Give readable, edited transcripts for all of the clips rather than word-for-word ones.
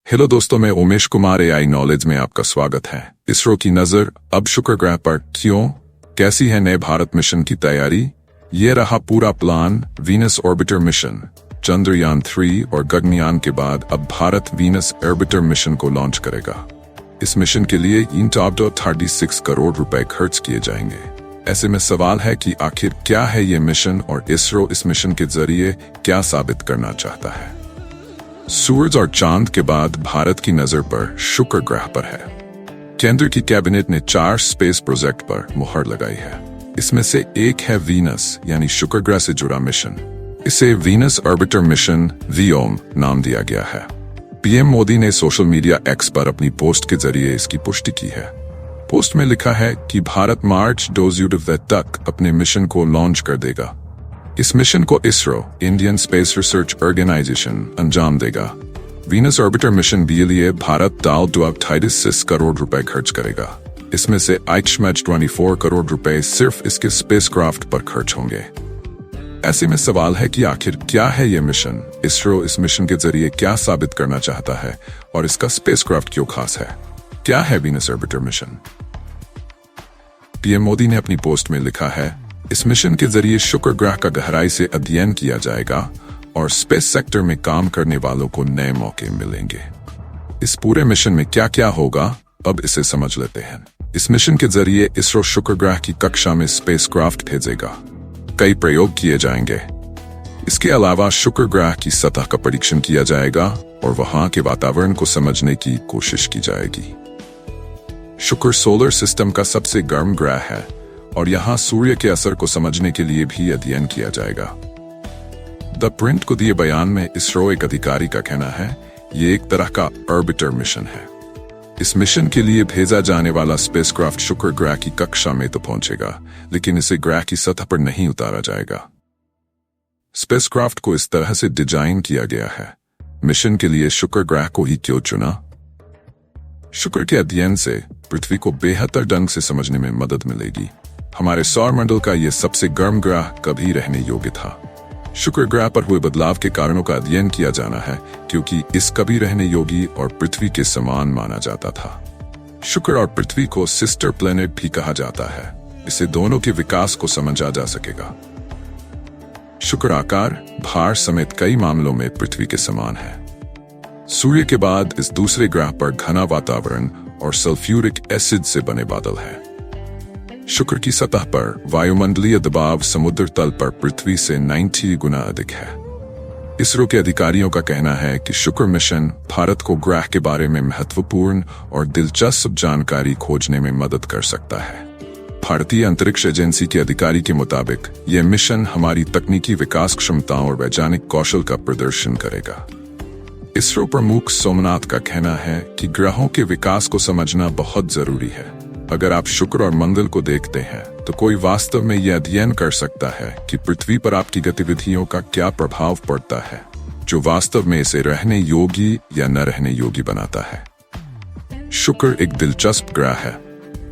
Hello दोस्तों, मैं Umesh Kumar AI knowledge में आपका स्वागत है। इसरो की नजर अब शुक्र ग्रह पर क्यों, कैसी है नए भारत मिशन की तैयारी? ये रहा पूरा plan. Venus orbiter mission, Chandrayaan 3 और गगनयान के बाद अब भारत वीनस ऑर्बिटर मिशन को लॉन्च करेगा। इस मिशन के लिए 36 करोड़ रुपए खर्च किए जाएंगे। ऐसे में सवाल है कि आखिर क्या है ये मिशन और इसरो इस मिशन के जरिए क्या साबित करना चाहता है? सूरज और चांद के बाद भारत की नजर पर शुक्र ग्रह पर है। केंद्र की कैबिनेट ने 4 स्पेस प्रोजेक्ट पर मुहर लगाई है। इसमें से एक है वीनस यानी शुक्र ग्रह से जुड़ा मिशन। इसे वीनस ऑर्बिटर मिशन वीओम नाम दिया गया है। पीएम मोदी ने सोशल मीडिया एक्स पर अपनी पोस्ट के जरिए इसकी पुष्टि की है। पोस्ट में लिखा है कि भारत मार्च 2022 तक अपने मिशन को लॉन्च कर देगा। इस मिशन को ISRO, Indian Space Research Organisation, अंजाम देगा। वीनस ऑर्बिटर मिशन के लिए भारत 36 करोड़ रुपए खर्च करेगा। इसमें से 24 करोड़ रुपए सिर्फ इसके स्पेसक्राफ्ट पर खर्च होंगे। ऐसे में सवाल है कि आखिर क्या है ये मिशन? इसरो इस मिशन के जरिए क्या साबित करना चाहता है और इसका स्पेसक्राफ्ट क्यों खास है? क्या है Venus orbiter mission? PM Modi ने अपनी पोस्ट में लिखा है, इस मिशन के जरिए शुक्र ग्रह का गहराई से अध्ययन किया जाएगा और स्पेस सेक्टर में काम करने वालों को नए मौके मिलेंगे। इस पूरे मिशन में क्या क्या होगा, अब इसे समझ लेते हैं। इस मिशन के जरिए इसरो शुक्र ग्रह की कक्षा में स्पेसक्राफ्ट भेजेगा। कई प्रयोग किए जाएंगे। इसके अलावा शुक्र ग्रह की सतह का परीक्षण किया जाएगा और वहां के वातावरण को समझने की कोशिश की जाएगी। शुक्र सोलर सिस्टम का सबसे गर्म ग्रह है और यहां सूर्य के असर को समझने के लिए भी अध्ययन किया जाएगा। द प्रिंट को दिए बयान में इसरो एक अधिकारी का कहना है, ये एक तरह का ऑर्बिटर मिशन है। इस मिशन के लिए भेजा जाने वाला स्पेसक्राफ्ट शुक्र ग्रह की कक्षा में तो पहुंचेगा, लेकिन इसे ग्रह की सतह पर नहीं उतारा जाएगा। स्पेसक्राफ्ट को इस तरह से डिजाइन किया गया है। मिशन के लिए शुक्र ग्रह को ही क्यों चुना? शुक्र के अध्ययन से पृथ्वी को बेहतर ढंग से समझने में मदद मिलेगी। हमारे सौरमंडल का यह सबसे गर्म ग्रह कभी रहने योग्य था। शुक्र ग्रह पर हुए बदलाव के कारणों का अध्ययन किया जाना है, क्योंकि इस कभी रहने योगी और पृथ्वी के समान माना जाता था। शुक्र और पृथ्वी को सिस्टर प्लेनेट भी कहा जाता है। इससे दोनों के विकास को समझा जा सकेगा। शुक्र आकार, भार समेत कई मामलों में पृथ्वी के समान है। सूर्य के बाद इस दूसरे ग्रह पर घना वातावरण और सल्फ्यूरिक एसिड से बने बादल है। शुक्र की सतह पर वायुमंडलीय दबाव समुद्र तल पर पृथ्वी से 90 गुना अधिक है। इसरो के अधिकारियों का कहना है कि शुक्र मिशन भारत को ग्रह के बारे में महत्वपूर्ण और दिलचस्प जानकारी खोजने में मदद कर सकता है। भारतीय अंतरिक्ष एजेंसी के अधिकारी के मुताबिक यह मिशन हमारी तकनीकी विकास क्षमताओं और वैज्ञानिक कौशल का प्रदर्शन करेगा। इसरो प्रमुख सोमनाथ का कहना है कि ग्रहों के विकास को समझना बहुत जरूरी है। अगर आप शुक्र और मंगल को देखते हैं तो कोई वास्तव में यह अध्ययन कर सकता है कि पृथ्वी पर आपकी गतिविधियों का क्या प्रभाव पड़ता है, जो वास्तव में इसे रहने योग्य या न रहने योग्य बनाता है। शुक्र एक दिलचस्प ग्रह है।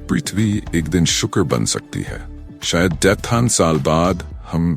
पृथ्वी एक दिन शुक्र बन सकती है। शायद 10 साल बाद हम